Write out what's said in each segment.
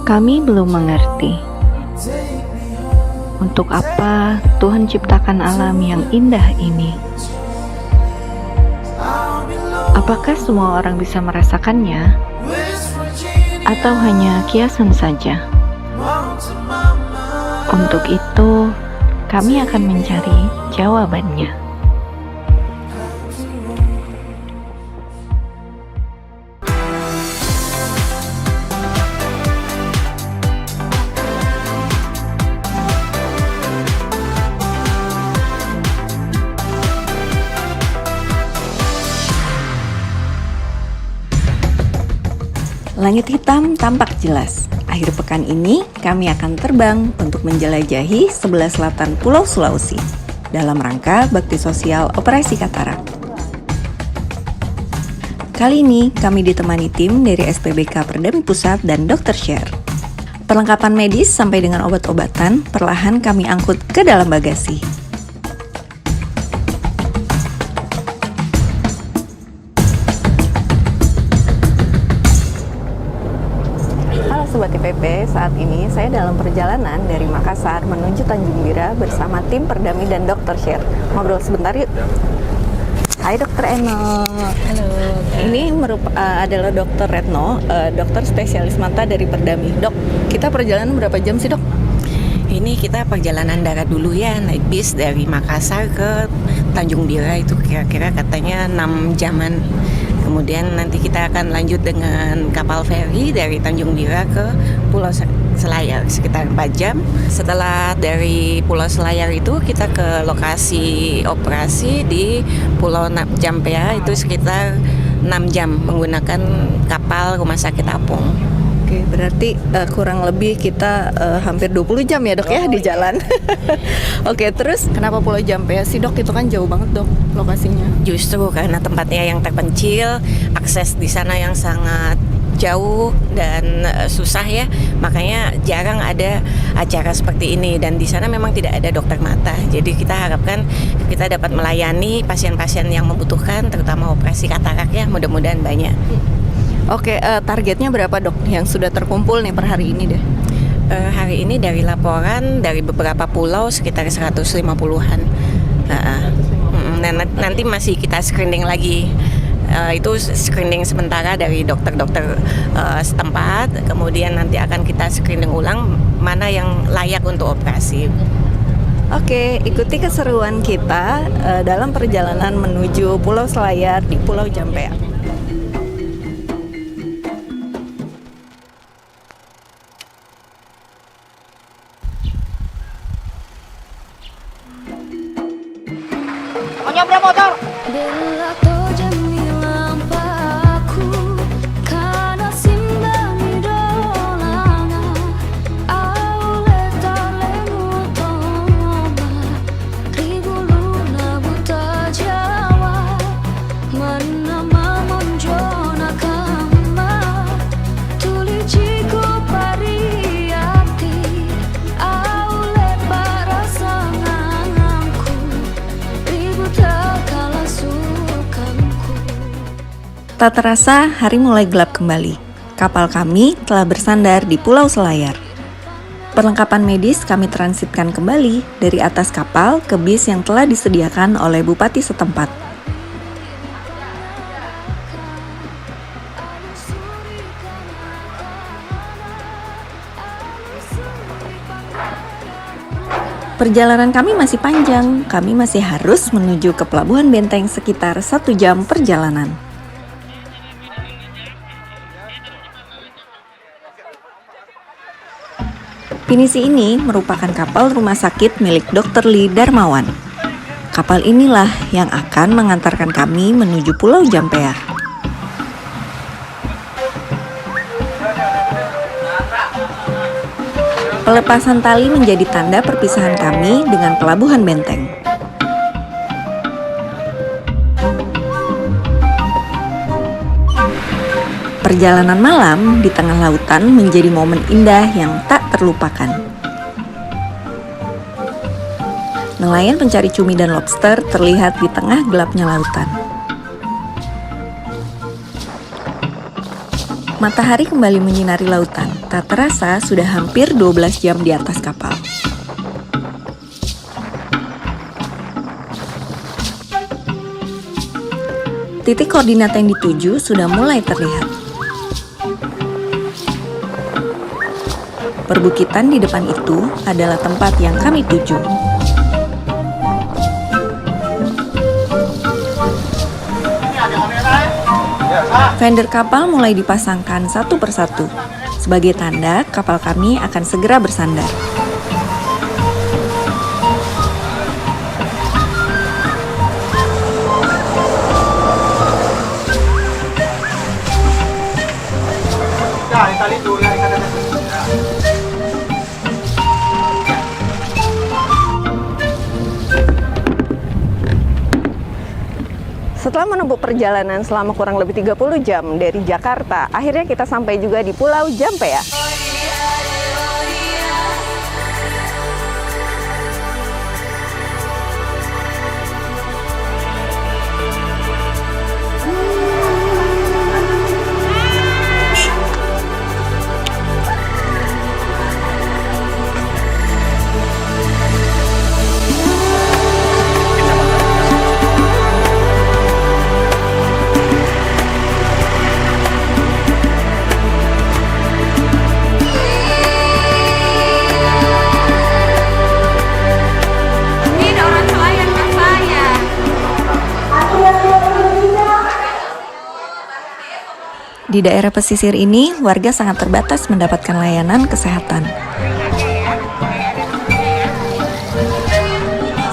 Kami belum mengerti untuk apa Tuhan ciptakan alam yang indah ini. Apakah semua orang bisa merasakannya, atau hanya kiasan saja? Untuk itu, kami akan mencari jawabannya. Langit hitam tampak jelas. Akhir pekan ini, kami akan terbang untuk menjelajahi sebelah selatan Pulau Sulawesi dalam rangka bakti sosial Operasi Katarak. Kali ini, kami ditemani tim dari SPBK Perdami Pusat dan Dr. Share. Perlengkapan medis sampai dengan obat-obatan perlahan kami angkut ke dalam bagasi. Sobat IPP, saat ini saya dalam perjalanan dari Makassar menuju Tanjung Bira bersama tim Perdami dan Dr. Share. Ngobrol sebentar yuk. Hai Dr. Eno. Halo. Ini adalah Dr. Retno, dokter spesialis mata dari Perdami. Dok, kita perjalanan berapa jam sih dok? Ini kita perjalanan darat dulu ya, naik bis dari Makassar ke Tanjung Bira, itu kira-kira katanya 6 jaman. Kemudian nanti kita akan lanjut dengan kapal feri dari Tanjung Bira ke Pulau Selayar sekitar 4 jam. Setelah dari Pulau Selayar itu kita ke lokasi operasi di Pulau Jampea, itu sekitar 6 jam menggunakan kapal Rumah Sakit Apung. Oke, berarti kurang lebih kita hampir 20 jam ya dok ya di jalan. Oke, terus kenapa Pulau Jampea sih dok? Itu kan jauh banget dok lokasinya. Justru karena tempatnya yang terpencil, akses di sana yang sangat jauh dan susah ya, makanya jarang ada acara seperti ini. Dan di sana memang tidak ada dokter mata, jadi kita harapkan kita dapat melayani pasien-pasien yang membutuhkan, terutama operasi katarak ya, mudah-mudahan banyak. Oke, targetnya berapa dok yang sudah terkumpul nih per hari ini deh? Hari ini dari laporan dari beberapa pulau sekitar 150-an. Nanti masih kita screening lagi. Itu screening sementara dari dokter-dokter setempat. Kemudian nanti akan kita screening ulang mana yang layak untuk operasi. Oke, ikuti keseruan kita dalam perjalanan menuju Pulau Selayar di Pulau Jampea. Nyobrak motor. Tak terasa hari mulai gelap kembali. Kapal kami telah bersandar di Pulau Selayar. Perlengkapan medis kami transitkan kembali dari atas kapal ke bis yang telah disediakan oleh Bupati setempat. Perjalanan kami masih panjang. Kami masih harus menuju ke Pelabuhan Benteng sekitar 1 jam perjalanan. Pinisi ini merupakan kapal rumah sakit milik Dr. Lee Darmawan. Kapal inilah yang akan mengantarkan kami menuju Pulau Jampea. Pelepasan tali menjadi tanda perpisahan kami dengan Pelabuhan Benteng. Perjalanan malam di tengah lautan menjadi momen indah yang tak terlupakan. Nelayan pencari cumi dan lobster terlihat di tengah gelapnya lautan. Matahari kembali menyinari lautan. Tak terasa sudah hampir 12 jam di atas kapal. Titik koordinat yang dituju sudah mulai terlihat. Perbukitan di depan itu adalah tempat yang kami tuju. Fender kapal mulai dipasangkan satu persatu. Sebagai tanda, kapal kami akan segera bersandar. Setelah menempuh perjalanan selama kurang lebih 30 jam dari Jakarta, akhirnya kita sampai juga di Pulau Jampea. Di daerah pesisir ini, warga sangat terbatas mendapatkan layanan kesehatan.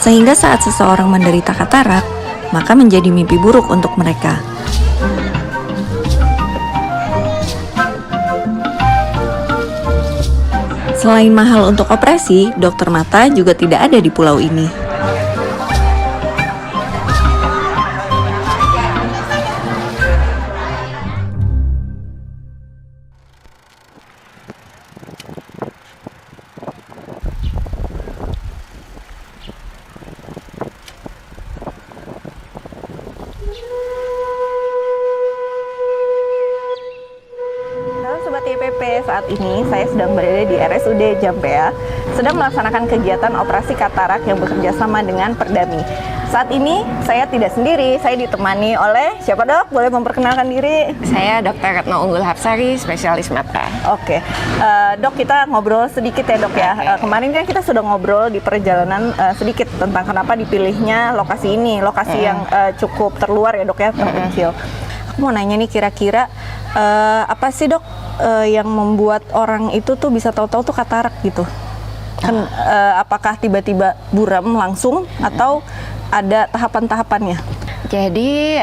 Sehingga saat seseorang menderita katarak, maka menjadi mimpi buruk untuk mereka. Selain mahal untuk operasi, dokter mata juga tidak ada di pulau ini. Sobat YPP, saat ini saya sedang berada di RSUD Jampea, sedang melaksanakan kegiatan operasi katarak yang bekerja sama dengan Perdami. Saat ini saya tidak sendiri, saya ditemani oleh siapa dok? Boleh memperkenalkan diri? Saya Dr. Retno Unggul Hapsari, spesialis mata. Oke, dok kita ngobrol sedikit ya dok ya. Kemarin kan kita sudah ngobrol di perjalanan sedikit tentang kenapa dipilihnya lokasi ini, lokasi yang cukup terluar ya dok ya, terpencil. Aku mau nanya nih kira-kira apa sih dok yang membuat orang itu tuh bisa tahu-tahu tuh katarak gitu? Kan apakah tiba-tiba buram langsung atau ada tahapan-tahapannya? Jadi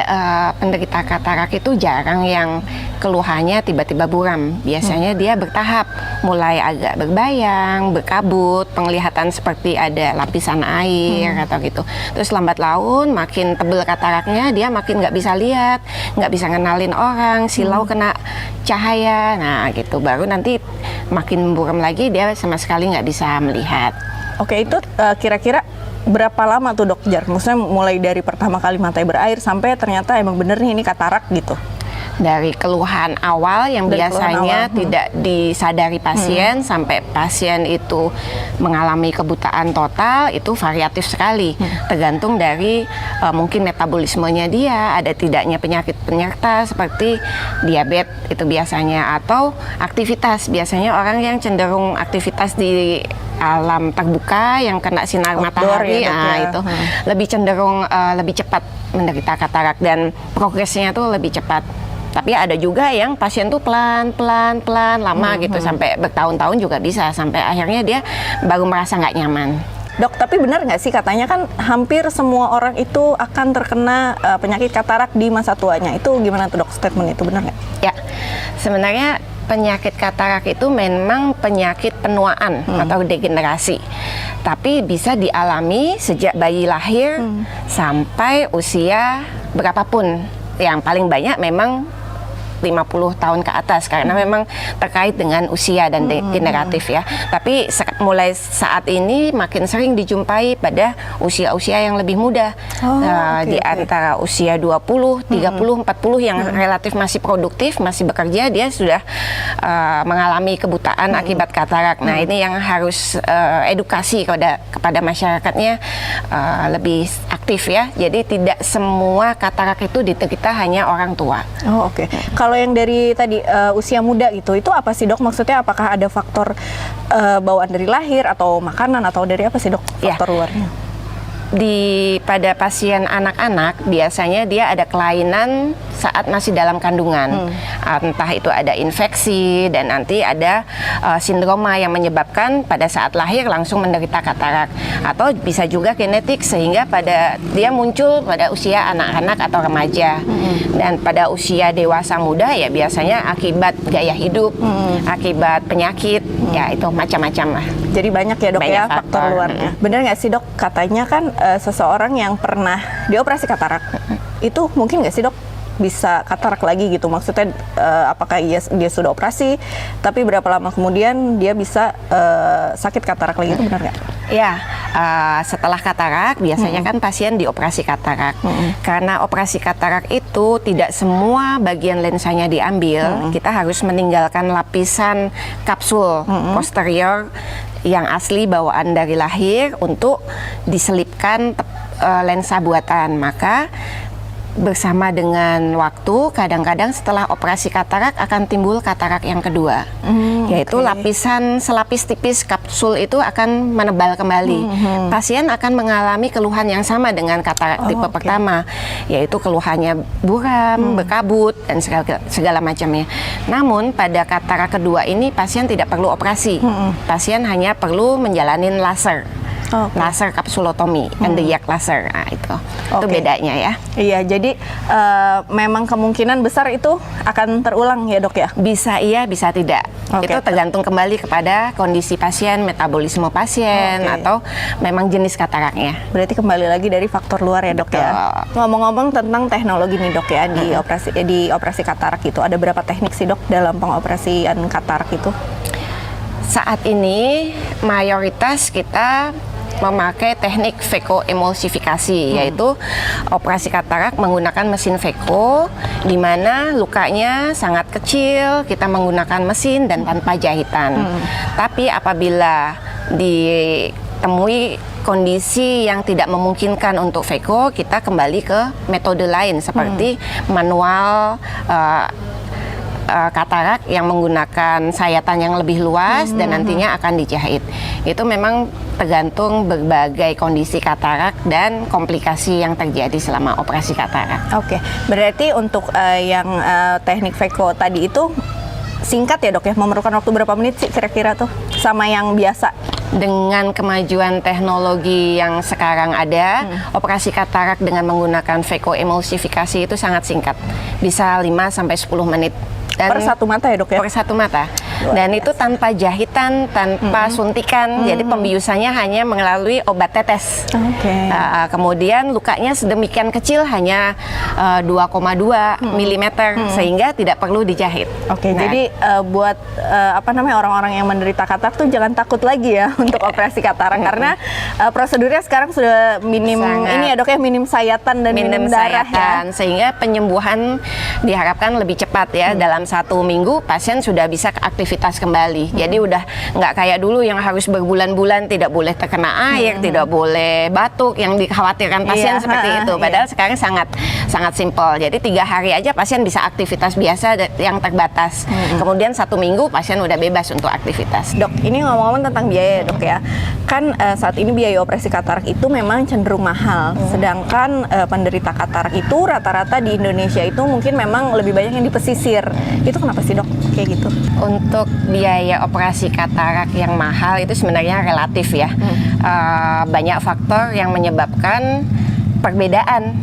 penderita katarak itu jarang yang keluhannya tiba-tiba buram. Biasanya dia bertahap, mulai agak berbayang, berkabut, penglihatan seperti ada lapisan air atau gitu. Terus lambat laun makin tebel kataraknya, dia makin nggak bisa lihat, nggak bisa ngenalin orang, silau kena cahaya. Nah gitu, baru nanti makin buram lagi dia sama sekali nggak bisa melihat. Oke, itu kira-kira berapa lama tuh dok jarak? Maksudnya mulai dari pertama kali matanya berair sampai ternyata emang bener nih ini katarak gitu? Dari keluhan awal yang biasanya tidak disadari pasien sampai pasien itu mengalami kebutaan total, itu variatif sekali. Tergantung dari mungkin metabolismenya dia, ada tidaknya penyakit penyerta seperti diabetes itu biasanya, atau aktivitas. Biasanya orang yang cenderung aktivitas di alam terbuka yang kena sinar matahari itu lebih cenderung lebih cepat menderita katarak dan progresnya tuh lebih cepat. Tapi ada juga yang pasien tuh pelan lama gitu sampai bertahun-tahun juga bisa, sampai akhirnya dia baru merasa nggak nyaman. Dok, tapi benar nggak sih katanya kan hampir semua orang itu akan terkena penyakit katarak di masa tuanya? Itu gimana tuh dok, statement itu benar nggak? Ya, sebenarnya penyakit katarak itu memang penyakit penuaan atau degenerasi, tapi bisa dialami sejak bayi lahir sampai usia berapapun. Yang paling banyak memang 50 tahun ke atas karena memang terkait dengan usia dan generatif ya. Tapi mulai saat ini makin sering dijumpai pada usia-usia yang lebih muda. Di antara usia 20, 30, 40 yang relatif masih produktif, masih bekerja, dia sudah mengalami kebutaan akibat katarak. Nah, ini yang harus edukasi kepada masyarakatnya lebih aktif ya. Jadi tidak semua katarak itu diderita hanya orang tua. Kalau yang dari tadi usia muda gitu, itu apa sih dok? Maksudnya apakah ada faktor bawaan dari lahir atau makanan atau dari apa sih dok faktor luarnya? Pada pasien anak-anak biasanya dia ada kelainan saat masih dalam kandungan, entah itu ada infeksi dan nanti ada sindroma yang menyebabkan pada saat lahir langsung menderita katarak, atau bisa juga genetik sehingga dia muncul pada usia anak-anak atau remaja, dan pada usia dewasa muda ya biasanya akibat gaya hidup, akibat penyakit, ya itu macam-macam lah. Jadi banyak ya dok, banyak ya faktor luarnya. Benar nggak sih dok, katanya kan seseorang yang pernah dioperasi katarak itu mungkin nggak sih dok bisa katarak lagi gitu? Maksudnya apakah dia sudah operasi tapi berapa lama kemudian dia bisa sakit katarak lagi, itu benar nggak? Ya, setelah katarak biasanya kan pasien dioperasi katarak. Karena operasi katarak itu tidak semua bagian lensanya diambil, kita harus meninggalkan lapisan kapsul posterior yang asli bawaan dari lahir untuk diselipkan lensa buatan. Maka bersama dengan waktu, kadang-kadang setelah operasi katarak akan timbul katarak yang kedua, yaitu lapisan selapis tipis kapsul itu akan menebal kembali. Pasien akan mengalami keluhan yang sama dengan katarak tipe pertama, yaitu keluhannya buram, berkabut, dan segala macamnya. Namun pada katarak kedua ini pasien tidak perlu operasi, pasien hanya perlu menjalani laser. Laser kapsulotomi, endoyak laser, nah itu bedanya ya. Iya, jadi memang kemungkinan besar itu akan terulang ya dok ya? Bisa iya, bisa tidak. Itu tergantung kembali kepada kondisi pasien, metabolisme pasien, atau memang jenis kataraknya. Berarti kembali lagi dari faktor luar ya dok ya. Ngomong-ngomong tentang teknologi nih dok ya, di operasi katarak itu ada berapa teknik sih dok dalam pengoperasian katarak itu? Saat ini mayoritas kita memakai teknik vekoemulsifikasi, yaitu operasi katarak menggunakan mesin veko, di mana lukanya sangat kecil, kita menggunakan mesin dan tanpa jahitan. Tapi apabila ditemui kondisi yang tidak memungkinkan untuk veko, kita kembali ke metode lain seperti manual katarak yang menggunakan sayatan yang lebih luas dan nantinya akan dijahit. Itu memang tergantung berbagai kondisi katarak dan komplikasi yang terjadi selama operasi katarak. Berarti untuk yang teknik veko tadi itu singkat ya dok ya? Memerlukan waktu berapa menit sih kira-kira tuh sama yang biasa? Dengan kemajuan teknologi yang sekarang ada, operasi katarak dengan menggunakan vekoemulsifikasi itu sangat singkat, bisa 5-10 menit. Dan per satu mata ya dok ya? Per satu mata. Dan itu tanpa jahitan, tanpa suntikan, jadi pembiusannya hanya melalui obat tetes. Kemudian lukanya sedemikian kecil, hanya 2,2 mm, sehingga tidak perlu dijahit. Jadi buat orang-orang yang menderita katarak tuh jangan takut lagi ya untuk operasi katarak, karena prosedurnya sekarang sudah minim ini ya dok ya, minim sayatan dan minim darah sayatan, sehingga penyembuhan diharapkan lebih cepat ya. Dalam 1 minggu pasien sudah bisa aktivitas kembali. Jadi udah nggak kayak dulu yang harus berbulan-bulan tidak boleh terkena air, tidak boleh batuk yang dikhawatirkan pasien seperti itu. Padahal sekarang sangat simpel. Jadi 3 hari aja pasien bisa aktivitas biasa yang terbatas. Kemudian 1 minggu pasien udah bebas untuk aktivitas. Dok, ini ngomong-ngomong tentang biaya ya dok ya. Kan saat ini biaya operasi katarak itu memang cenderung mahal. Sedangkan penderita katarak itu rata-rata di Indonesia itu mungkin memang lebih banyak yang di pesisir. Itu kenapa sih dok kayak gitu? Untuk biaya operasi katarak yang mahal itu sebenarnya relatif ya. Banyak faktor yang menyebabkan perbedaan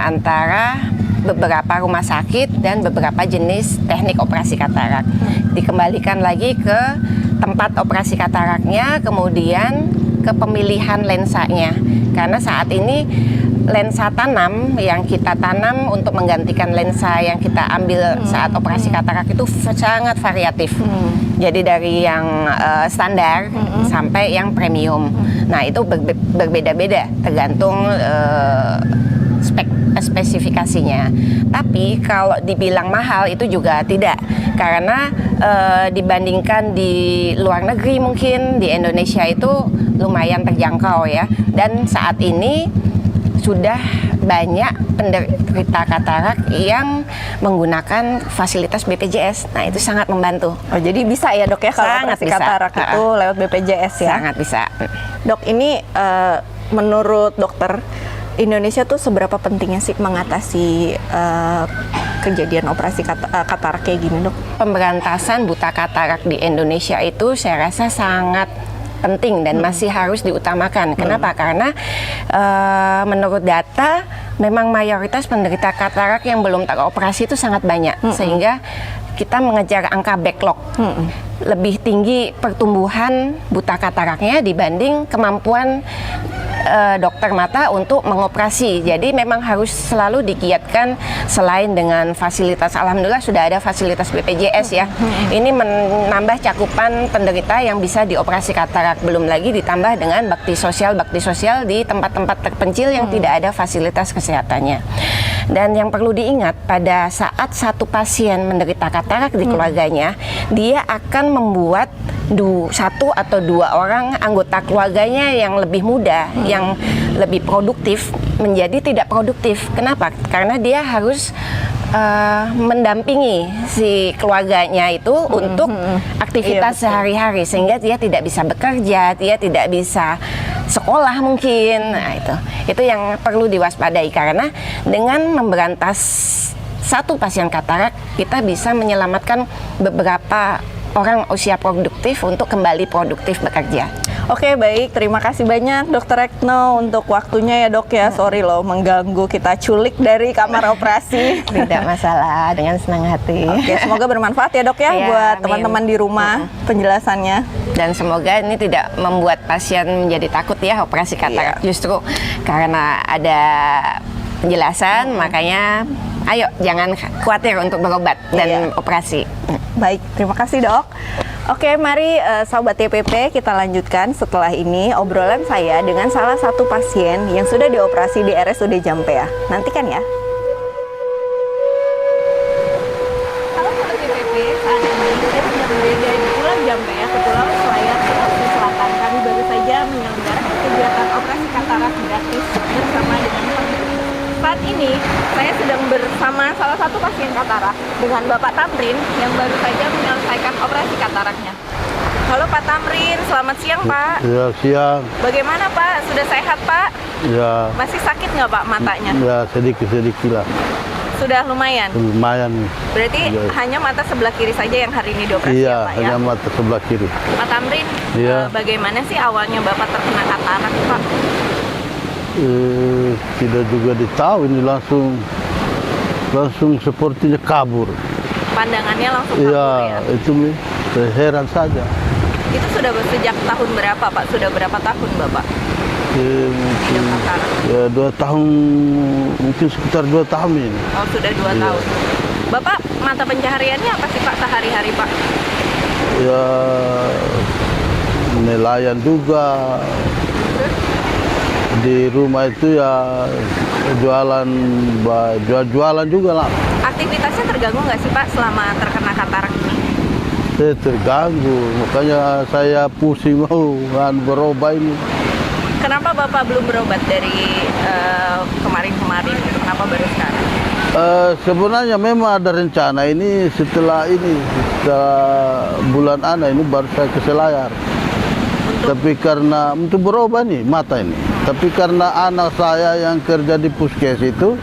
antara beberapa rumah sakit dan beberapa jenis teknik operasi katarak. Dikembalikan lagi ke tempat operasi kataraknya, kemudian ke pemilihan lensanya. Karena saat ini lensa tanam yang kita tanam untuk menggantikan lensa yang kita ambil saat operasi katarak itu sangat variatif. Jadi dari yang standar sampai yang premium. Nah itu berbeda-beda tergantung spesifikasinya. Tapi kalau dibilang mahal itu juga tidak, karena dibandingkan di luar negeri mungkin di Indonesia itu lumayan terjangkau ya. Dan saat ini sudah banyak penderita katarak yang menggunakan fasilitas BPJS. Nah itu sangat membantu. Oh jadi bisa ya dok ya kalau Sangat operasi bisa. katarak itu lewat BPJS ya? Sangat bisa. Dok ini menurut dokter Indonesia tuh seberapa pentingnya sih mengatasi kejadian operasi katarak kayak gini dok? Pemberantasan buta katarak di Indonesia itu saya rasa sangat penting dan masih harus diutamakan. Kenapa? Karena menurut data memang mayoritas penderita katarak yang belum teroperasi itu sangat banyak, sehingga kita mengejar angka backlog. Lebih tinggi pertumbuhan buta kataraknya dibanding kemampuan dokter mata untuk mengoperasi. Jadi memang harus selalu digiatkan selain dengan fasilitas, alhamdulillah sudah ada fasilitas BPJS ya. Ini menambah cakupan penderita yang bisa dioperasi katarak, belum lagi ditambah dengan bakti sosial di tempat-tempat terpencil yang tidak ada fasilitas kesehatannya. Dan yang perlu diingat, pada saat satu pasien menderita katarak di keluarganya, dia akan membuat satu atau dua orang anggota keluarganya yang lebih muda, yang lebih produktif, menjadi tidak produktif. Kenapa? Karena dia harus mendampingi si keluarganya itu untuk aktivitas sehari-hari, sehingga dia tidak bisa bekerja, dia tidak bisa sekolah mungkin. Nah, itu yang perlu diwaspadai, karena dengan memberantas satu pasien katarak, kita bisa menyelamatkan beberapa orang usia produktif untuk kembali produktif bekerja. Oke baik, terima kasih banyak Dokter Retno untuk waktunya ya dok ya. Sorry loh mengganggu, kita culik dari kamar operasi. Tidak masalah, dengan senang hati. Oke, semoga bermanfaat ya dok ya, Ya, buat amin. teman-teman di rumah penjelasannya. Dan semoga ini tidak membuat pasien menjadi takut ya operasi katarak. Justru karena ada penjelasan, makanya ayo jangan khawatir untuk berobat dan operasi. Baik, terima kasih dok. Oke, mari Sobat TPP kita lanjutkan setelah ini obrolan saya dengan salah satu pasien yang sudah dioperasi di RSUD Jampea. Nantikan ya. Halo Sobat TPP, saat ini saya sedang berada di Pulau Jampea, Kepulauan Selayar, Sulawesi Selatan. Kami baru saja menyelenggarakan kegiatan operasi katarak gratis bersama dengan pemerintah. Saat ini saya sedang bersama salah satu pasien katarak dengan Bapak Tamrin yang baru saja menyelesaikan operasi kataraknya. Halo Pak Tamrin, selamat siang Pak. Ya, siang. Bagaimana Pak? Sudah sehat Pak? Ya, Masih sakit nggak Pak matanya? ya sedikit-sedikit lah. Sudah lumayan? Lumayan. Berarti Ya. hanya mata sebelah kiri saja yang hari ini dioperasi Iya, ya Pak ya? hanya mata sebelah kiri. Pak Tamrin, Iya. bagaimana sih awalnya Bapak terkena katarak Pak? Tidak juga ditahu, ini langsung sepertinya kabur. Pandangannya langsung kabur Iya, ya? itu saya heran saja. Itu sudah sejak tahun berapa Pak? Sudah berapa tahun Bapak? Mungkin Sudah katarak? ya 2 tahun, mungkin sekitar 2 tahun ini. Oh sudah 2 Iya. tahun. Bapak mata pencahariannya apa sih Pak sehari-hari Pak? Ya, nelayan juga. Di rumah itu ya jualan juga lah. Aktivitasnya terganggu nggak sih Pak selama terkena katarak ini? Saya terganggu, makanya saya pusing mau berobat ini. Kenapa Bapak belum berobat dari kemarin-kemarin? Kenapa baru sekarang? Sebenarnya memang ada rencana ini setelah bulan ini baru saya ke Selayar. Tapi karena untuk berobat nih mata ini. Tapi karena anak saya yang kerja di puskes itu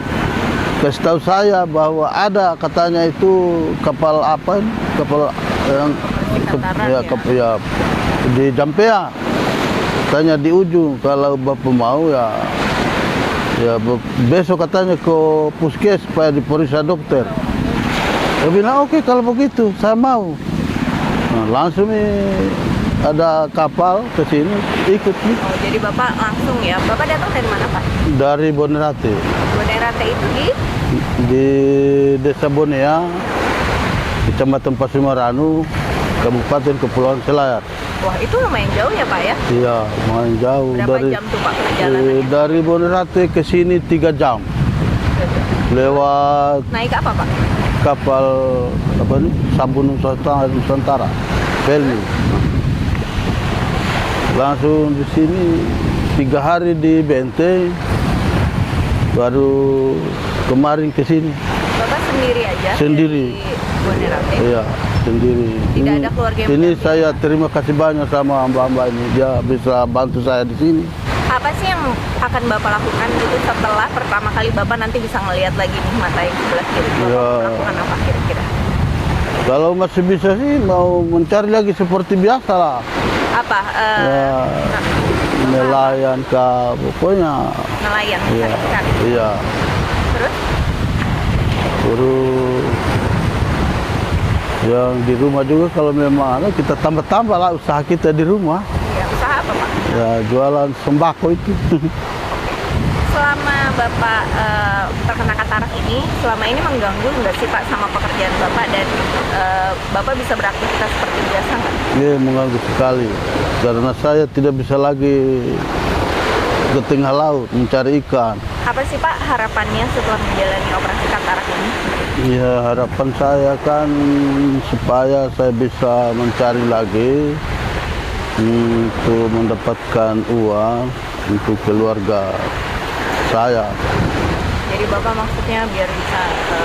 kasih tahu saya bahwa ada katanya itu kapal apa ini? Kapal yang di Jampea. Katanya di ujung, kalau Bapak mau ya besok katanya ke puskes supaya diperiksa dokter. Saya bilang oke, kalau begitu saya mau. Nah, langsung ada kapal ke sini ikut nih. Oh, jadi Bapak langsung ya. Bapak datang dari mana, Pak? Dari Bonerate Bonerate itu di Desa Bonea, Kecamatan Pasumaranu, Kabupaten Kepulauan Selayar. Wah, itu lumayan jauh ya, Pak ya? Iya, lumayan jauh. Berapa jam tuh, Pak, perjalanannya? Dari Bonerate ke sini 3 jam. Lewat Naik apa, Pak? kapal apa nih? Sabun Nusantara. Pelni. Langsung di sini 3 hari di Benteng, baru kemarin ke sini. Bapak sendiri aja? Sendiri. Dari Bonerate? Iya, sendiri. Tidak ada keluarga yang Ini mendampingi? saya terima kasih banyak sama mbak-mbak ini, dia bisa bantu saya di sini. Apa sih yang akan Bapak lakukan gitu setelah pertama kali Bapak nanti bisa ngelihat lagi nih mata yang sebelah kiri? Bapak Ya. melakukan apa kira-kira? Kalau masih bisa sih mau mencari lagi seperti biasa lah. Apa? Ya, nelayan kah, pokoknya. Nelayan, Iya, cari ikan. iya. Terus? Terus yang di rumah juga kalau memang ada kita tambah-tambah lah usaha kita di rumah. Ya, usaha apa, Pak? Ya jualan sembako itu. Selama Bapak terkena katarak ini, selama ini mengganggu nggak sih Pak sama pekerjaan Bapak dan Bapak bisa beraktivitas seperti biasa nggak? Ini mengganggu sekali karena saya tidak bisa lagi ke tengah laut mencari ikan. Apa sih Pak harapannya setelah menjalani operasi katarak ini? Ya harapan saya kan supaya saya bisa mencari lagi untuk mendapatkan uang untuk keluarga saya. Jadi Bapak maksudnya biar bisa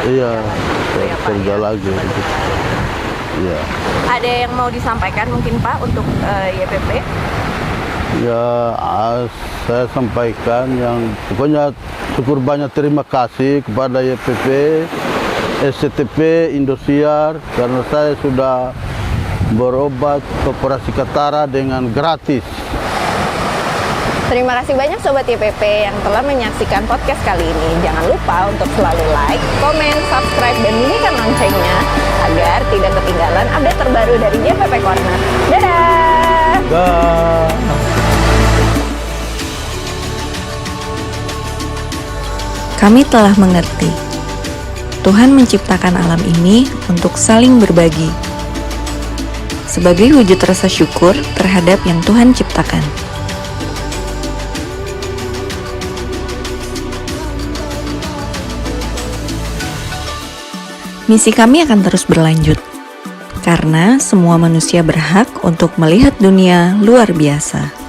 Iya, gitu ya, Pak, kerja ya? lagi. Iya. Ada yang mau disampaikan mungkin Pak untuk YPP? Ya, saya sampaikan yang pokoknya syukur banyak terima kasih kepada YPP, SCTP, Indosiar karena saya sudah berobat operasi katarak dengan gratis. Terima kasih banyak Sobat YPP yang telah menyaksikan podcast kali ini. Jangan lupa untuk selalu like, komen, subscribe, dan bunyikan loncengnya agar tidak ketinggalan update terbaru dari YPP Corner. Dadah! Dah. Kami telah mengerti. Tuhan menciptakan alam ini untuk saling berbagi. Sebagai wujud rasa syukur terhadap yang Tuhan ciptakan. Misi kami akan terus berlanjut, karena semua manusia berhak untuk melihat dunia luar biasa.